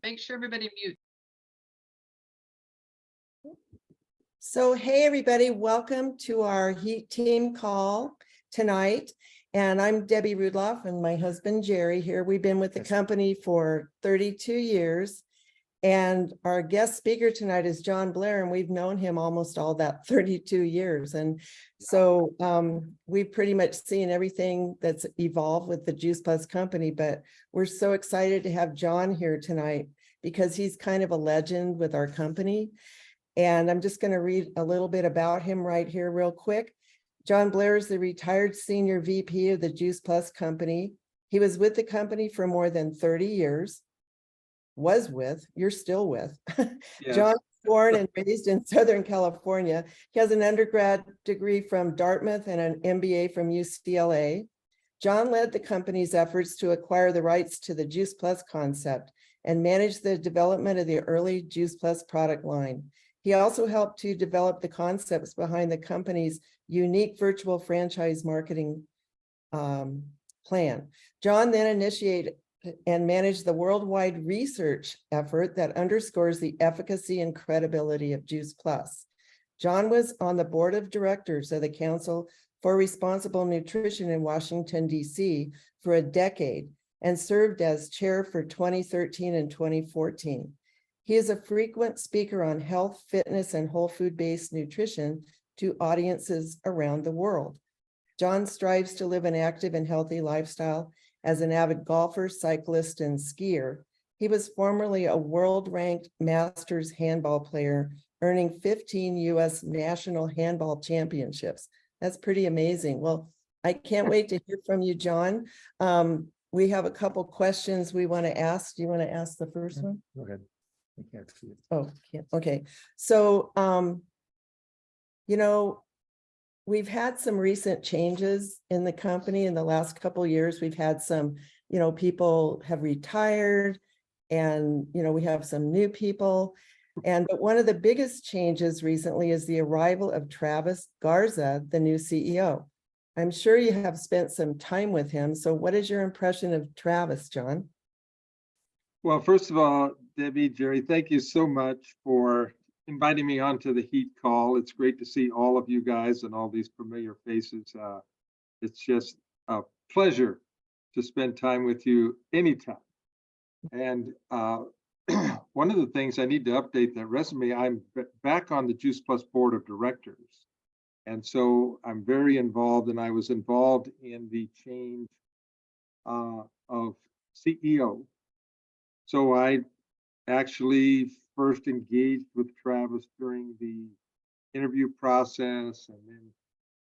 Make sure everybody mute. So, hey, everybody, welcome to our Heat Team call tonight. And I'm Debbie Rudloff and my husband, Jerry, here. We've been with the company for 32 years. And our guest speaker tonight is John Blair, and we've known him almost all that 32 years. And so we've pretty much seen everything that's evolved with the Juice Plus company, but we're so excited to have John here tonight because he's kind of a legend with our company. And I'm just going to read a little bit about him right here real quick. John Blair is the retired senior VP of the Juice Plus company. He was with the company for more than 30 years. You're still with. Yes. John was born and raised in Southern California. He has an undergrad degree from Dartmouth and an MBA from UCLA. John led the company's efforts to acquire the rights to the Juice Plus concept and manage the development of the early Juice Plus product line. He also helped to develop the concepts behind the company's unique virtual franchise marketing plan. John then initiated and managed the worldwide research effort that underscores the efficacy and credibility of Juice Plus. John was on the board of directors of the Council for Responsible Nutrition in Washington, D.C. for a decade and served as chair for 2013 and 2014. He is a frequent speaker on health, fitness, and whole food-based nutrition to audiences around the world. John strives to live an active and healthy lifestyle as an avid golfer, cyclist, and skier. He was formerly a world-ranked Masters handball player, earning 15 U.S. national handball championships. That's pretty amazing. Well, I can't wait to hear from you, John. We have a couple questions we want to ask. Do you want to ask the first one? Go ahead. I can't see it. Oh, okay. So, we've had some recent changes in the company in the last couple of years. We've had some, people have retired and, we have some new people. But one of the biggest changes recently is the arrival of Travis Garza, the new CEO. I'm sure you have spent some time with him. So what is your impression of Travis, John? Well, first of all, Debbie, Jerry, thank you so much for inviting me onto the Heat call. It's great to see all of you guys and all these familiar faces. It's just a pleasure to spend time with you anytime. And one of the things I need to update that resume, I'm back on the Juice Plus board of directors. And so I'm very involved, and I was involved in the change of CEO. So I actually first engaged with Travis during the interview process, and then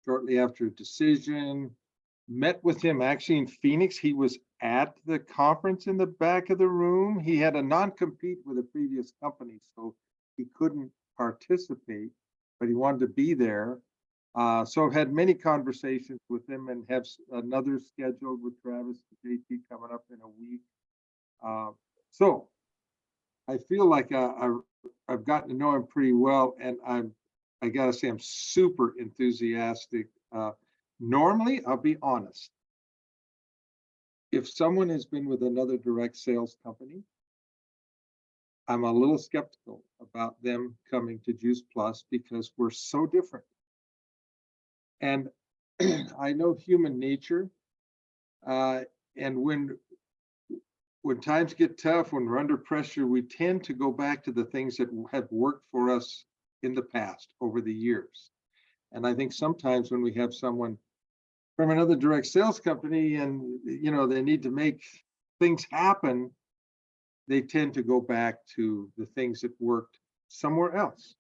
shortly after a decision, met with him actually in Phoenix. He was at the conference in the back of the room. He had a non-compete with a previous company, so he couldn't participate, but he wanted to be there. So I've had many conversations with him and have another scheduled with Travis JT coming up in a week. So I feel like I've gotten to know him pretty well, and I gotta say I'm super enthusiastic. Normally, I'll be honest. If someone has been with another direct sales company, I'm a little skeptical about them coming to Juice Plus because we're so different. And I know human nature, and when times get tough, when we're under pressure, we tend to go back to the things that have worked for us in the past over the years. And I think sometimes when we have someone from another direct sales company and, they need to make things happen, they tend to go back to the things that worked somewhere else.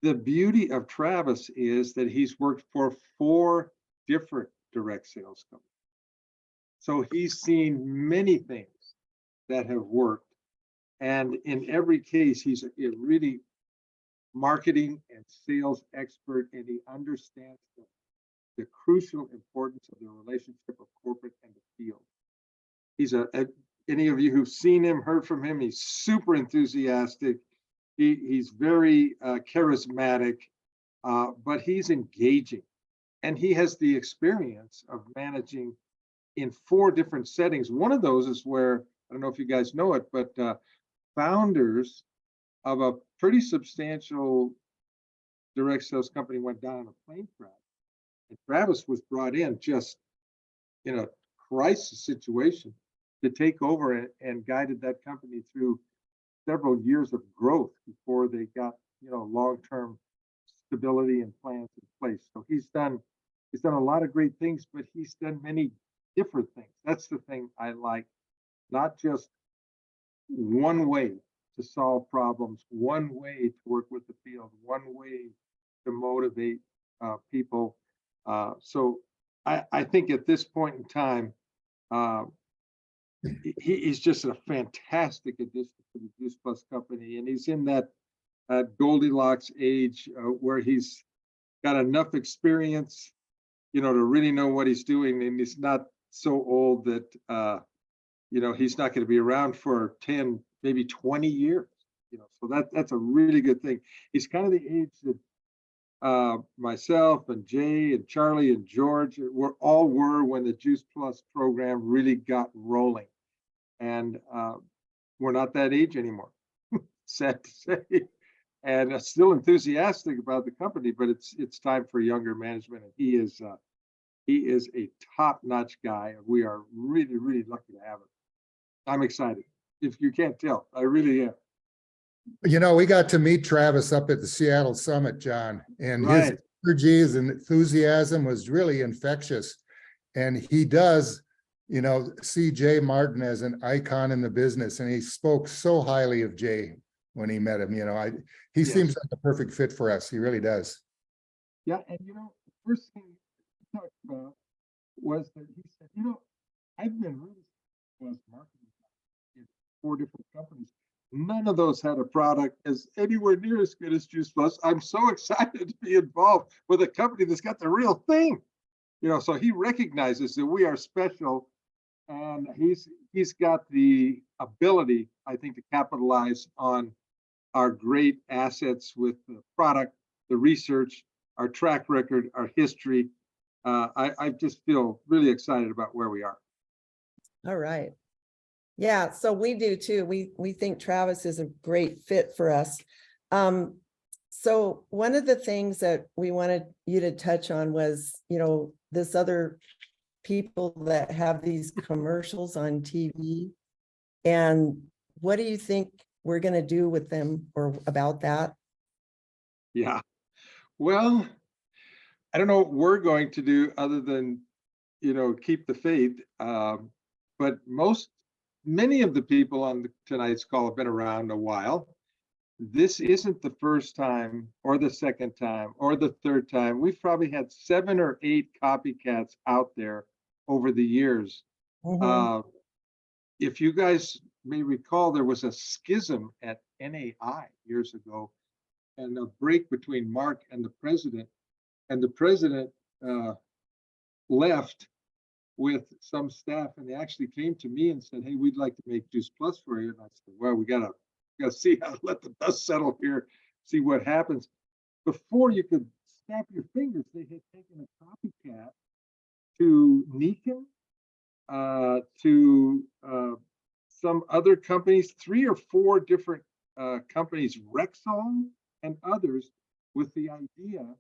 The beauty of Travis is that he's worked for 4 different direct sales companies. So he's seen many things that have worked. And in every case, he's a really marketing and sales expert, and he understands the crucial importance of the relationship of corporate and the field. He's any of you who've seen him, heard from him, he's super enthusiastic. He's very charismatic, but he's engaging. And he has the experience of managing in 4 different settings. One of those is where I don't know if you guys know it, but founders of a pretty substantial direct sales company went down in a plane crash. And Travis was brought in just in a crisis situation to take over and guided that company through several years of growth before they got, long-term stability and plans in place. So he's done a lot of great things, but he's done many different things. That's the thing I like, not just one way to solve problems, one way to work with the field, one way to motivate people. So I think at this point in time, he's just a fantastic addition to the Juice Plus company, and he's in that Goldilocks age where he's got enough experience, to really know what he's doing, and he's not so old that he's not going to be around for 10, maybe 20 years. So that's a really good thing. He's kind of the age that myself and Jay and Charlie and George were when the Juice Plus program really got rolling. And we're not that age anymore, sad to say. And still enthusiastic about the company, but it's time for younger management. And he is a top-notch guy. We are really, really lucky to have him. I'm excited. If you can't tell, I really am. We got to meet Travis up at the Seattle Summit, John, and his Right. energy and enthusiasm was really infectious. And he does, see Jay Martin as an icon in the business. And he spoke so highly of Jay when he met him. He Yes. seems like a perfect fit for us. He really does. Yeah, and first thing he talked about was that he said, I've been really was marketing in 4 different companies. None of those had a product as anywhere near as good as Juice Plus. I'm so excited to be involved with a company that's got the real thing. So he recognizes that we are special, and he's got the ability, I think, to capitalize on our great assets with the product, the research, our track record, our history. I just feel really excited about where we are. All right. Yeah, so we do too. We think Travis is a great fit for us. So one of the things that we wanted you to touch on was, this other people that have these commercials on TV. And what do you think we're going to do with them or about that? Yeah. Well, I don't know what we're going to do other than, keep the faith. But many of the people on tonight's call have been around a while. This isn't the first time or the second time or the third time. We've probably had 7 or 8 copycats out there over the years. Mhm. If you guys may recall, there was a schism at NAI years ago and a break between Mark and the president. And the president left with some staff, and they actually came to me and said, "Hey, we'd like to make Juice Plus for you." And I said, "Well, we gotta see how to let the dust settle here, see what happens." Before you could snap your fingers, they had taken a copycat to Nikon, to some other companies, 3 or 4 different companies, Rexall and others, with the idea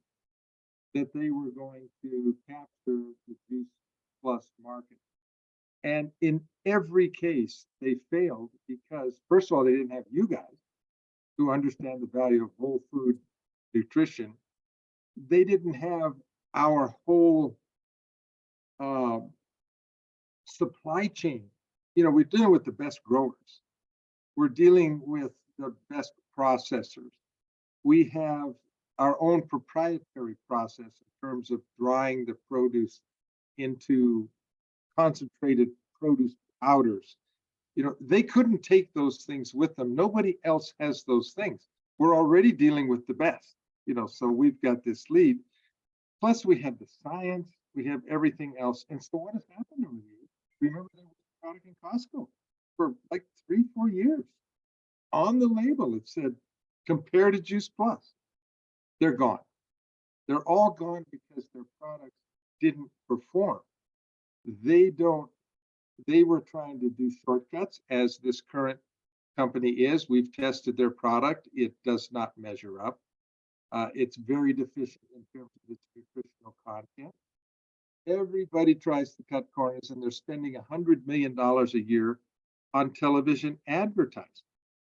that they were going to capture the Juice Plus market. And in every case, they failed because, first of all, they didn't have you guys who understand the value of whole food nutrition. They didn't have our whole supply chain. We're dealing with the best growers. We're dealing with the best processors. We have our own proprietary process in terms of drying the produce into concentrated produce powders. They couldn't take those things with them. Nobody else has those things. We're already dealing with the best, so we've got this lead. Plus we have the science, we have everything else. And so what has happened over the years? Remember there was a product in Costco for like 3-4 years. On the label, it said, compare to Juice Plus. They're gone. They're all gone because their products didn't perform. They don't they were trying to do shortcuts, as this current company is. We've tested their product. It does not measure up. It's very deficient in terms of its nutritional content. Everybody tries to cut corners, and they're spending $100 million a year on television advertising.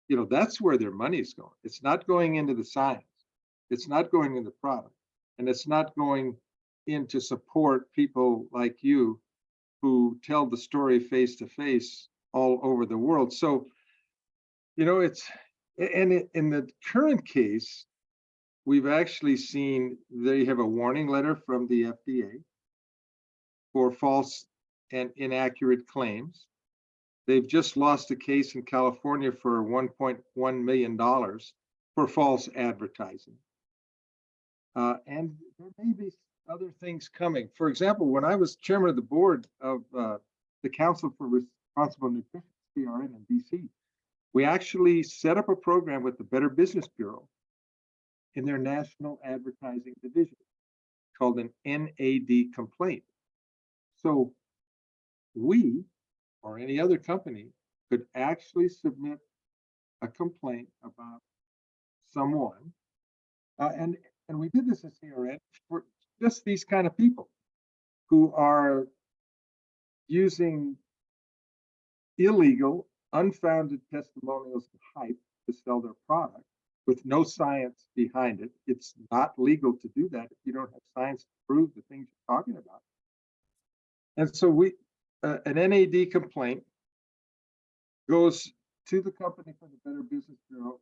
You know, that's where their money's going. It's not going into the science. It's not going into the product. And it's not going in to support people like you who tell the story face to face all over the world. So, you know, in the current case, we've actually seen they have a warning letter from the FDA for false and inaccurate claims. They've just lost a case in California for $1.1 million for false advertising. And there may be other things coming. For example, when I was chairman of the board of the Council for Responsible Nutrition, CRN in DC, we actually set up a program with the Better Business Bureau in their national advertising division called an NAD complaint. So we, or any other company, could actually submit a complaint about someone. And we did this at CRN for just these kind of people who are using illegal, unfounded testimonials and hype to sell their product with no science behind it. It's not legal to do that if you don't have science to prove the things you're talking about. And so an NAD complaint goes to the company from the Better Business Bureau,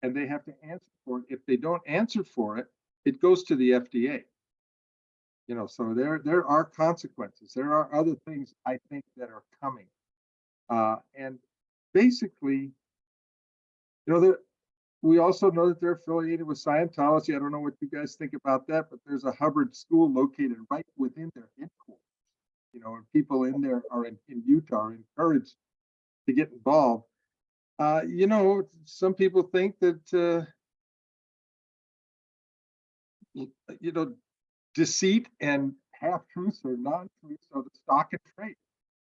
and they have to answer for it. If they don't answer for it, it goes to the FDA. You know, so there are consequences. There are other things I think that are coming. And basically, you know, we also know that they're affiliated with Scientology. I don't know what you guys think about that, but there's a Hubbard school located right within their headquarters. You know, and people in there are in Utah are encouraged to get involved. You know, some people think that, you know, deceit and half-truths or non-truths are the stock and trade,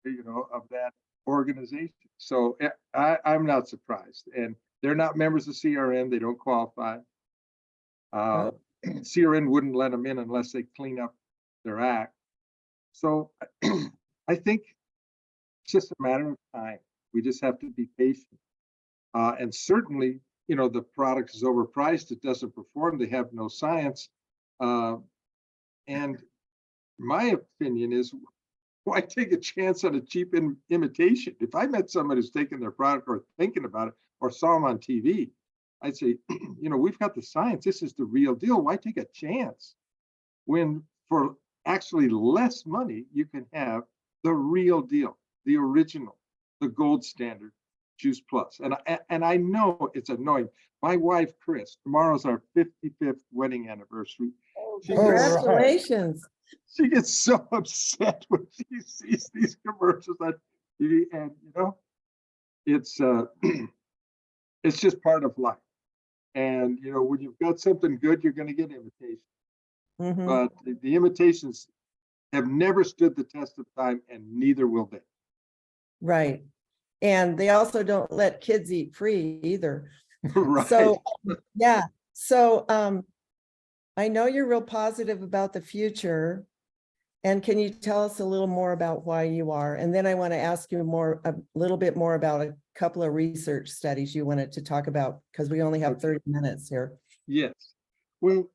you know, of that organization. So I'm not surprised. And they're not members of CRN. They don't qualify. CRN wouldn't let them in unless they clean up their act. So I think it's just a matter of time. We just have to be patient. And certainly, you know, the product is overpriced. It doesn't perform. They have no science. And my opinion is, why take a chance on a cheap imitation? If I met somebody who's taking their product or thinking about it or saw them on TV, I'd say, you know, we've got the science. This is the real deal. Why take a chance when for actually less money, you can have the real deal, the original, the gold standard Juice Plus. And I know it's annoying. My wife, Chris, tomorrow's our 55th wedding anniversary. Congratulations. She gets so upset when she sees these commercials on TV, and you know, it's just part of life. And you know, when you've got something good, you're going to get imitations. Mhm. But the imitations have never stood the test of time, and neither will they. Right. And they also don't let kids eat free either. Right. So, yeah. So I know you're real positive about the future. And can you tell us a little more about why you are? And then I want to ask you a little bit more about a couple of research studies you wanted to talk about, because we only have 30 minutes here. Yes. Well,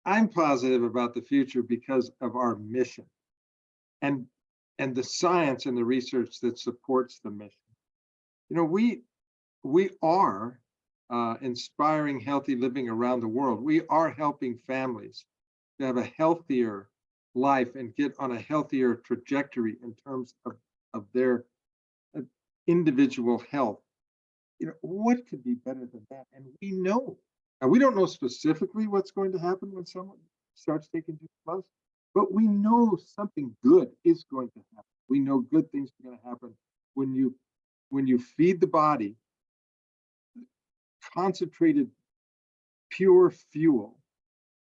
I'm positive about the future because of our mission and the science and the research that supports the mission. You know, we are inspiring healthy living around the world. We are helping families to have a healthier life and get on a healthier trajectory in terms of their individual health. You know, what could be better than that? And we know, and we don't know specifically what's going to happen when someone starts taking Juice Plus, but we know something good is going to happen. We know good things are going to happen when you feed the body concentrated, pure fuel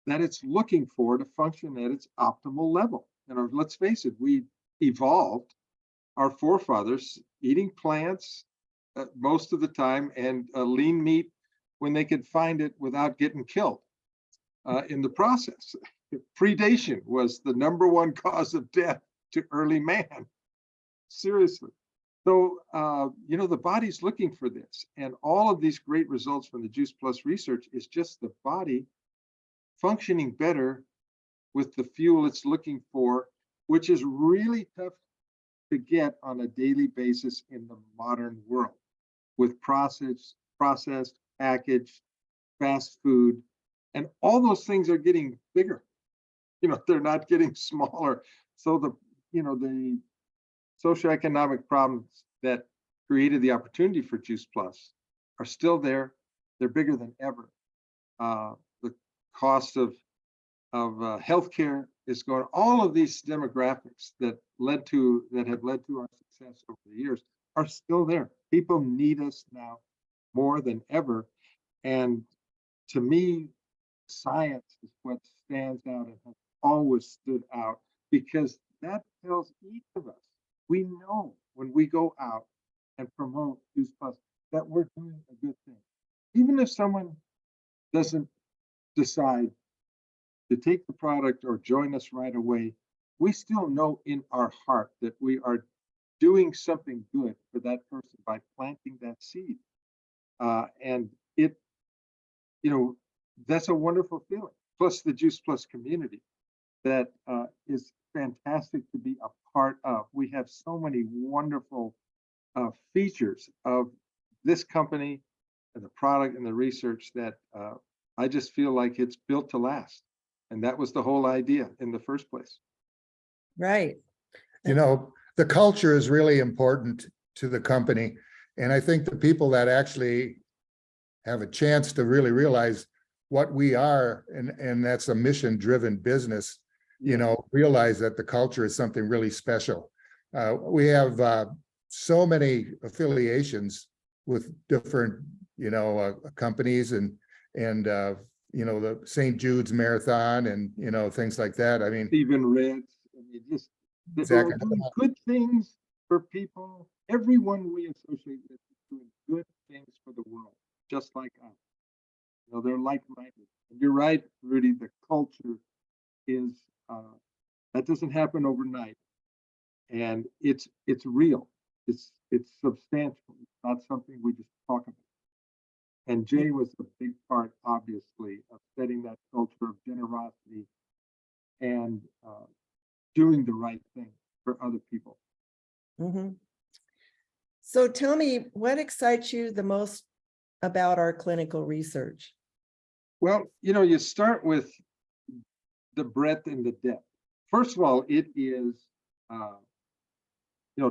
that it's looking for to function at its optimal level. You know, let's face it, we evolved our forefathers eating plants most of the time, and lean meat when they could find it without getting killed in the process. Predation was the #1 cause of death to early man. Seriously. So, the body's looking for this. And all of these great results from the Juice Plus research is just the body functioning better with the fuel it's looking for, which is really tough to get on a daily basis in the modern world with processed, packaged, fast food. And all those things are getting bigger. They're not getting smaller. So the socioeconomic problems that created the opportunity for Juice Plus are still there. They're bigger than ever. The cost of healthcare is going. All of these demographics that have led to our success over the years are still there. People need us now more than ever. And to me, science is what stands out and has always stood out, because that tells each of us, we know when we go out and promote Juice Plus that we're doing a good thing. Even if someone doesn't decide to take the product or join us right away, we still know in our heart that we are doing something good for that person by planting that seed. And that's a wonderful feeling. Plus the Juice Plus community that is fantastic to be a part of. We have so many wonderful features of this company and the product and the research that I just feel like it's built to last. And that was the whole idea in the first place. Right. The culture is really important to the company. And I think the people that actually have a chance to really realize what we are, and that's a mission-driven business, realize that the culture is something really special. We have so many affiliations with different, companies and the St. Jude's Marathon and, things like that. I mean, Stephen Ritz, just exactly. doing good things for people. Everyone we associate with is doing good things for the world, just like us. They're like-minded. And you're right, Rudy, the culture is, that doesn't happen overnight. And it's real. It's substantial. It's not something we just talk about. And Jay was a big part, obviously, of setting that culture of generosity and doing the right thing for other people. Mm-hmm. So tell me, what excites you the most about our clinical research? Well, you start with the breadth and the depth. First of all, it is,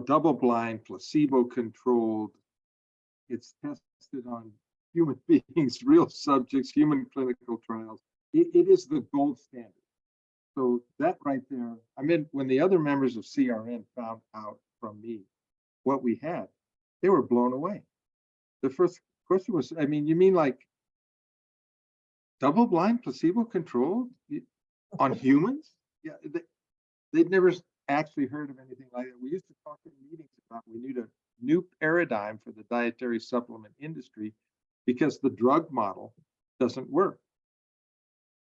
double-blind, placebo-controlled. It's tested on human beings, real subjects, human clinical trials. It is the gold standard. So that right there, when the other members of CRN found out from me what we had, they were blown away. The first question was, you mean like double-blind, placebo-controlled on humans? Yeah, they'd never actually heard of anything like that. We used to talk in meetings about we need a new paradigm for the dietary supplement industry because the drug model doesn't work.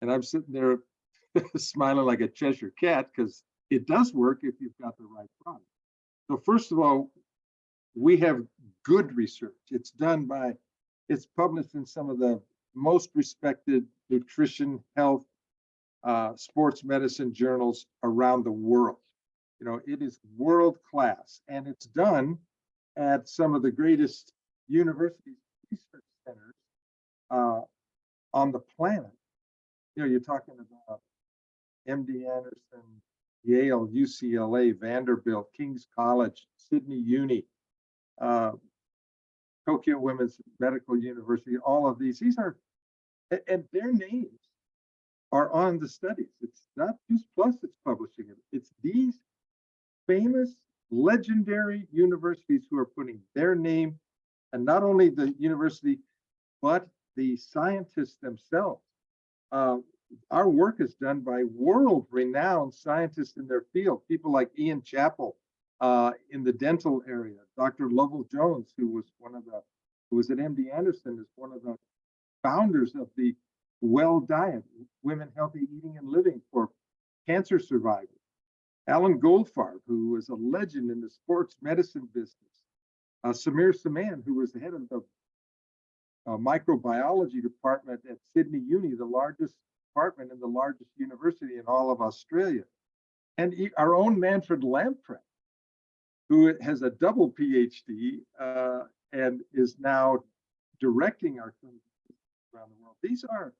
And I'm sitting there smiling like a Cheshire cat because it does work if you've got the right product. So first of all, we have good research. It's published in some of the most respected nutrition, health, sports medicine journals around the world. It is world class, and it's done at some of the greatest universities, research centers on the planet. You're talking about MD Anderson, Yale, UCLA, Vanderbilt, King's College, Sydney Uni, Tokyo Women's Medical University, all of these are, and their names are on the studies. It's not Juice Plus that's publishing it. It's these famous, legendary universities who are putting their name, and not only the university, but the scientists themselves. Our work is done by world-renowned scientists in their field, people like Ian Chappell in the dental area. Dr. Lovell Jones, who was at MD Anderson, is one of the founders of the Well Diet, Women Healthy Eating and Living for cancer survivors. Alan Goldfarb, who was a legend in the sports medicine business. Samir Saman, who was the head of the microbiology department at Sydney Uni, the largest department and the largest university in all of Australia. And our own Manfred Lamprecht, who has a double PhD and is now directing our clinics around the world. These are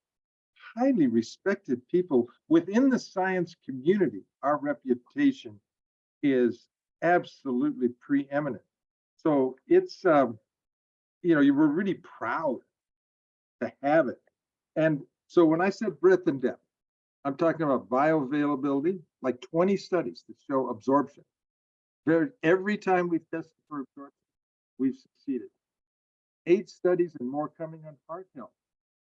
highly respected people within the science community. Our reputation is absolutely preeminent. So it's, you know, you were really proud to have it. And so when I said breadth and depth, I'm talking about bioavailability, like 20 studies that show absorption. Every time we've tested for absorption, we've succeeded. 8 studies and more coming on heart health.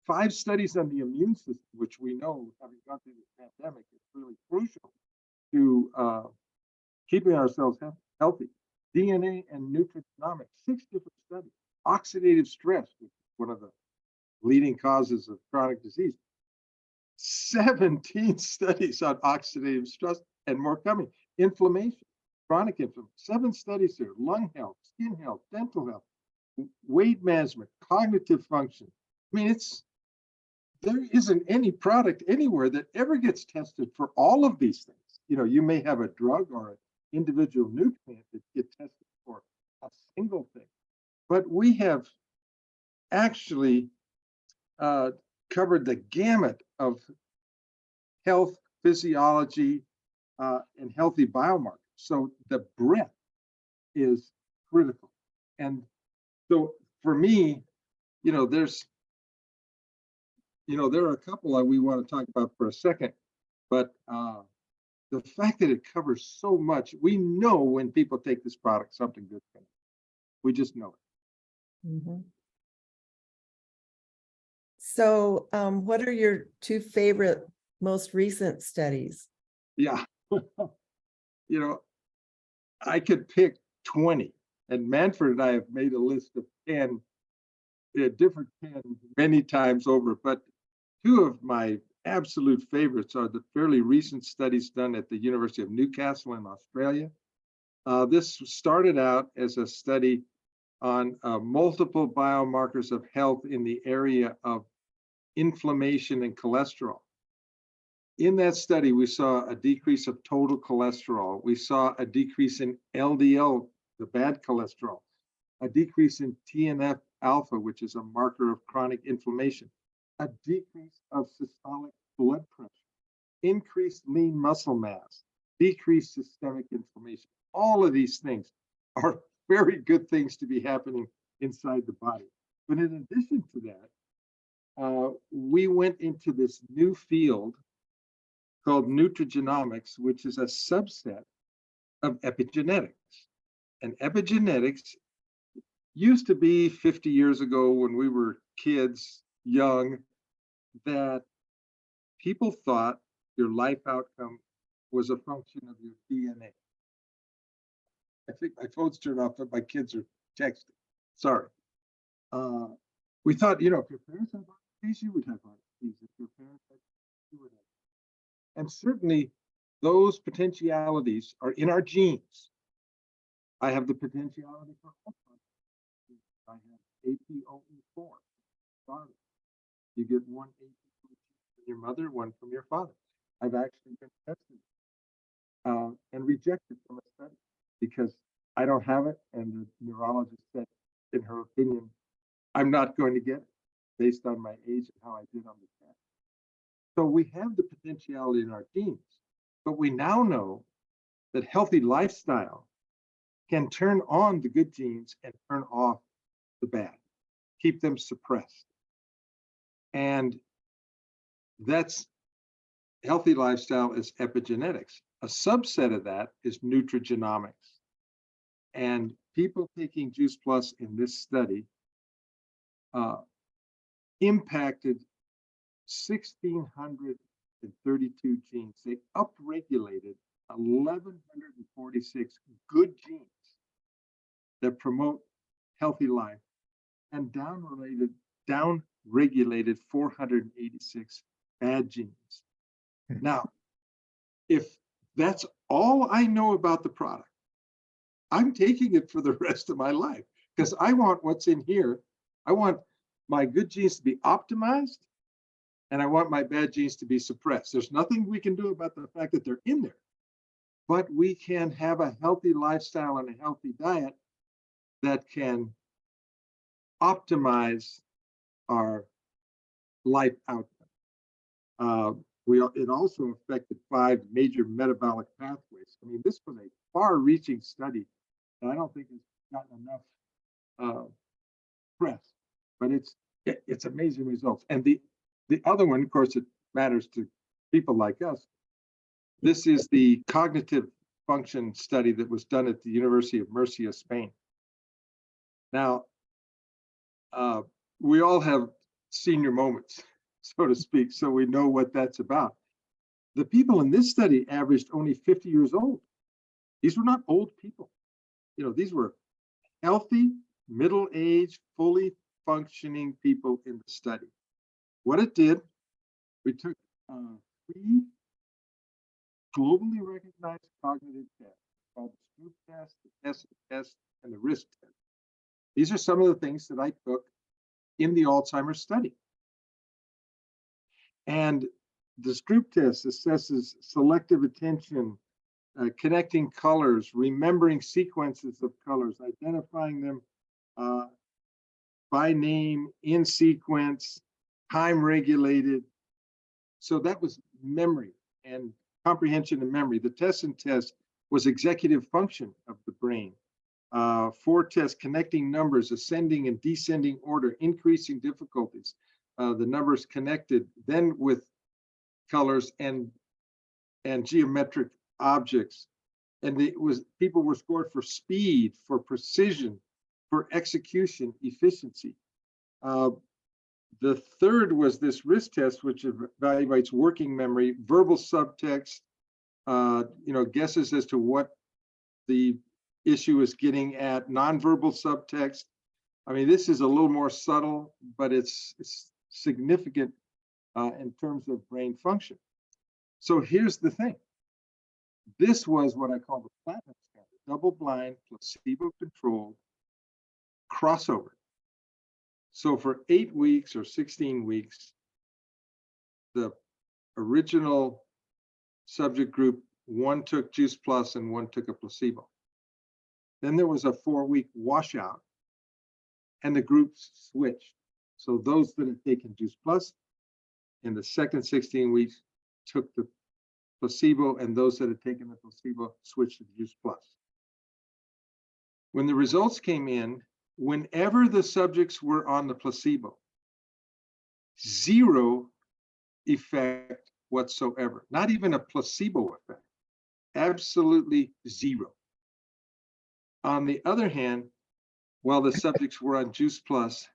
5 studies on the immune system, which we know, having gone through this pandemic, is really crucial to keeping ourselves healthy. DNA and nutrigenomics, 6 different studies. Oxidative stress, which is one of the leading causes of chronic disease. 17 studies on oxidative stress and more coming. Inflammation, chronic inflammation, 7 studies here. Lung health, skin health, dental health, weight management, cognitive function. I mean, there isn't any product anywhere that ever gets tested for all of these things. You know, you may have a drug or an individual nutrient that get tested for a single thing, but we have actually covered the gamut of health, physiology, and healthy biomarkers. So the breadth is critical. And so for me, you know, there are a couple that we want to talk about for a second, but the fact that it covers so much, we know when people take this product, something good comes. We just know it. Mhm. So what are your 2 favorite, most recent studies? Yeah. You know, I could pick 20, and Manfred and I have made a list of 10, different 10 many times over, but 2 of my absolute favorites are the fairly recent studies done at the University of Newcastle in Australia. This started out as a study on multiple biomarkers of health in the area of inflammation and cholesterol. In that study, we saw a decrease of total cholesterol. We saw a decrease in LDL, the bad cholesterol, a decrease in TNF alpha, which is a marker of chronic inflammation, a decrease of systolic blood pressure, increased lean muscle mass, decreased systemic inflammation. All of these things are very good things to be happening inside the body. But in addition to that, we went into this new field called nutrigenomics, which is a subset of epigenetics. And epigenetics used to be 50 years ago when we were kids, young, that people thought your life outcome was a function of your DNA. I think my phone's turned off, but my kids are texting. Sorry. We thought, you know, if your parents had heart disease, you would have heart disease. If your parents had, you would have. And certainly those potentialities are in our genes. I have the potentiality for Alzheimer's. I have APOE4. Father. You get one APOE from your mother, one from your father. I've actually been tested and rejected from a study because I don't have it, and the neurologist said, in her opinion, I'm not going to get it based on my age and how I did on the test. So we have the potentiality in our genes, but we now know that healthy lifestyle can turn on the good genes and turn off the bad, keep them suppressed. And that's healthy lifestyle is epigenetics. A subset of that is nutrigenomics. And people taking Juice Plus in this study impacted 1,632 genes. They upregulated 1,146 good genes that promote healthy life and down-regulated 486 bad genes. Now, if that's all I know about the product, I'm taking it for the rest of my life because I want what's in here. I want my good genes to be optimized and I want my bad genes to be suppressed. There's nothing we can do about the fact that they're in there, but we can have a healthy lifestyle and a healthy diet that can optimize our life outcome. It also affected 5 major metabolic pathways. I mean, this was a far-reaching study that I don't think has gotten enough press, but it's amazing results. And the other one, of course, it matters to people like us. This is the cognitive function study that was done at the University of Murcia, Spain. Now, we all have senior moments, so to speak, so we know what that's about. The people in this study averaged only 50 years old. These were not old people. You know, these were healthy, middle-aged, fully functioning people in the study. What it did, we took 3 globally recognized cognitive tests called the Stroop test, the Essen test, and the risk test. These are some of the things that I took in the Alzheimer's study. And the Stroop test assesses selective attention, connecting colors, remembering sequences of colors, identifying them by name, in sequence, time regulated. So that was memory and comprehension and memory. The Tessin test was executive function of the brain. 4 tests, connecting numbers, ascending and descending order, increasing difficulties. The numbers connected then with colors and geometric objects. And people were scored for speed, for precision, for execution, efficiency. The third was this risk test, which evaluates working memory, verbal subtext, guesses as to what the issue is getting at, nonverbal subtext. I mean, this is a little more subtle, but it's significant in terms of brain function. So here's the thing. This was what I call the platinum standard, double-blind, placebo-controlled crossover. So for 8 weeks or 16 weeks, the original subject group, 1 took Juice Plus and 1 took a placebo. Then there was a 4-week washout and the groups switched. So those that had taken Juice Plus in the second 16 weeks took the placebo, and those that had taken the placebo switched to Juice Plus. When the results came in, whenever the subjects were on the placebo, 0 effect whatsoever, not even a placebo effect, absolutely 0. On the other hand, while the subjects were on Juice Plus,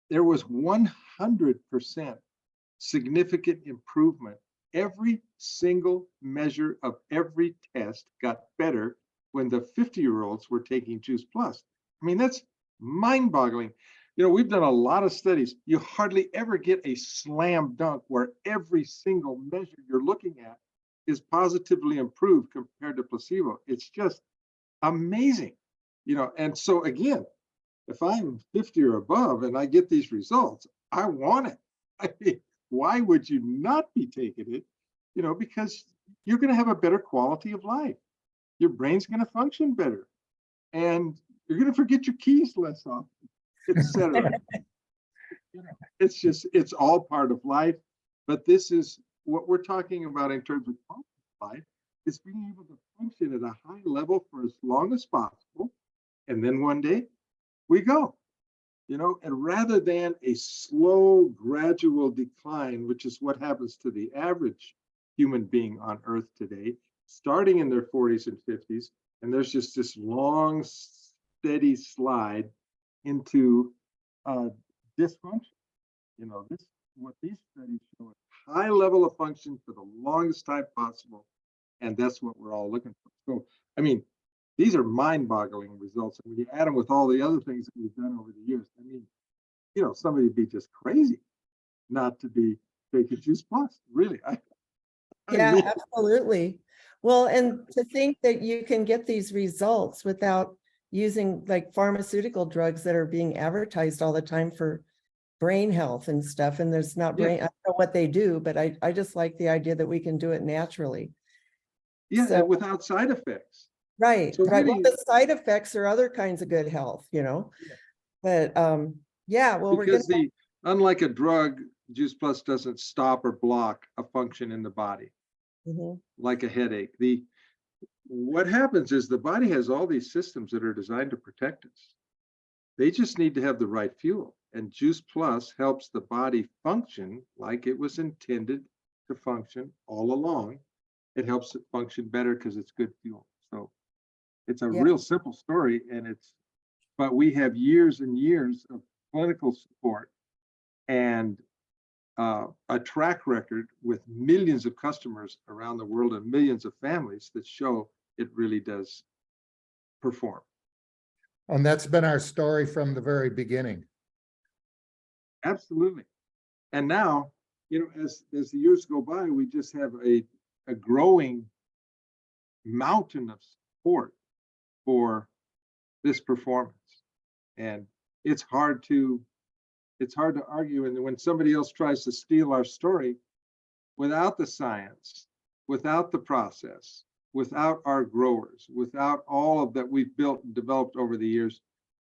there was 100% significant improvement. Every single measure of every test got better when the 50-year-olds were taking Juice Plus. I mean, that's mind-boggling. You know, we've done a lot of studies. You hardly ever get a slam dunk where every single measure you're looking at is positively improved compared to placebo. It's just amazing, you know. And so again, if I'm 50 or above and I get these results, I want it. I mean, why would you not be taking it? You know, because you're going to have a better quality of life. Your brain's going to function better, and you're going to forget your keys less often, etc. You know, it's all part of life. But this is what we're talking about in terms of quality of life, is being able to function at a high level for as long as possible, and then one day we go. You know, and rather than a slow, gradual decline, which is what happens to the average human being on Earth today, starting in their 40s and 50s, and there's just this long, steady slide into dysfunction. You know, this what these studies show: a high level of function for the longest time possible, And that's what we're all looking for. So, I mean, these are mind-boggling results. And when you add them with all the other things that we've done over the years, I mean, you know, somebody would be just crazy not to be taking Juice Plus, really. I Yeah, mean, absolutely. Well, and to think that you can get these results without using like pharmaceutical drugs that are being advertised all the time for brain health and stuff, and there's not Yeah. brain, I don't know what they do, but I just like the idea that we can do it naturally. yeah, So, and without side effects. right, So right. Well, really, the side effects are other kinds of good health, you know, Yeah. but yeah, well, we're gonna, because unlike a drug, Juice Plus doesn't stop or block a function in the body, Mhm. like a headache. What happens is the body has all these systems that are designed to protect us. They just need to have the right fuel. And Juice Plus helps the body function like it was intended to function all along. It helps it function better because it's good fuel. So it's a Yeah. real simple story, but we have years and years of clinical support and a track record with millions of customers around the world and millions of families that show it really does perform. And that's been our story from the very beginning. Absolutely. And now, you know, as the years go by, we just have a growing mountain of support for this performance. And it's hard to argue. And when somebody else tries to steal our story, without the science, without the process, without our growers, without all of that we've built and developed over the years,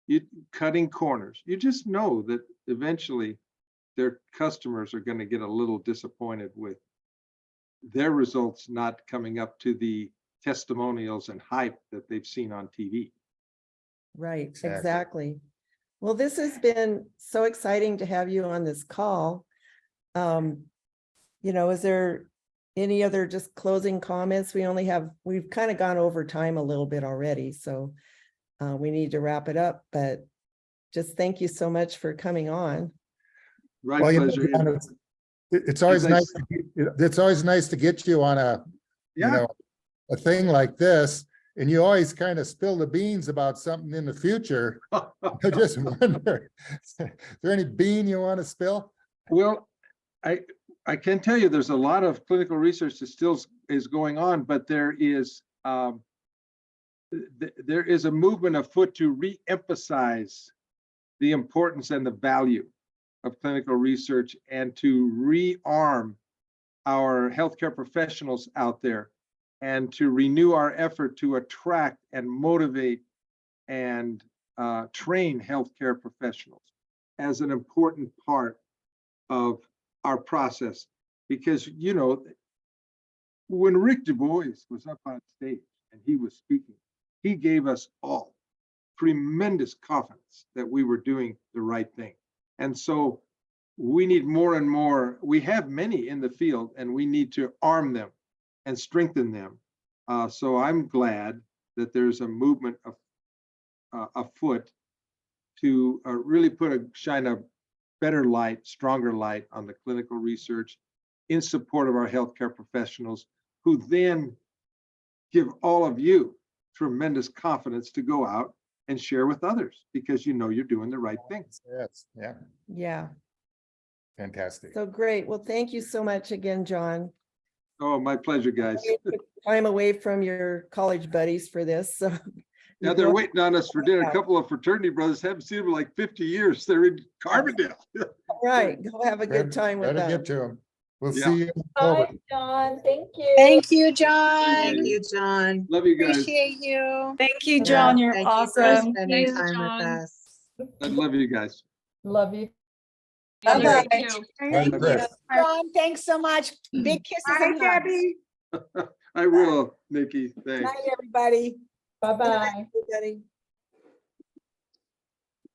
you cutting corners, you just know that eventually their customers are going to get a little disappointed with their results not coming up to the testimonials and hype that they've seen on TV. Right, Exactly. exactly. Well, this has been so exciting to have you on this call. You know, is there any other just closing comments? We've kind of gone over time a little bit already, so we need to wrap it up, but just thank you so much for coming on. Right, Well, pleasure. John, it's always I nice. It's always nice to get you on Yeah. a thing like this, and you always kind of spill the beans about something in the future. I just wonder, is there any bean you want to spill? Well, I can tell you there's a lot of clinical research that still is going on, but there is a movement afoot to re-emphasize the importance and the value of clinical research and to rearm our healthcare professionals out there and to renew our effort to attract and motivate and train healthcare professionals as an important part of our process. Because, you know, when Rick Du Bois was up on stage and he was speaking, he gave us all tremendous confidence that we were doing the right thing. And so we need more and more. We have many in the field and we need to arm them and strengthen them. So I'm glad that there's a movement afoot to really shine a better light, stronger light on the clinical research in support of our healthcare professionals, who then give all of you tremendous confidence to go out and share with others because you know you're doing the right thing. Yes, yeah, Yeah, fantastic. so great. Well, thank you so much again, John. Oh, my pleasure, guys. You took time away from your college buddies for this, so. Yeah, they're waiting on us for dinner. A couple of fraternity brothers, haven't seen them in like 50 years. They're in Carbondale. Right, go have a good time with Better them. get to them. We'll Yeah. see you in Bye, October. John. Thank you. Thank you, John. Thank you, John. Love you guys. Appreciate you. Thank you, Yeah. John. You're Thank you for awesome. spending Thank you, time John. with us. I love you guys. Love you. Love you Bye-bye. too. Thank you, Chris. John. Thanks so much. Big kisses and hugs. I will, Nikki. Thanks. Night, everybody. Bye-bye. Everybody.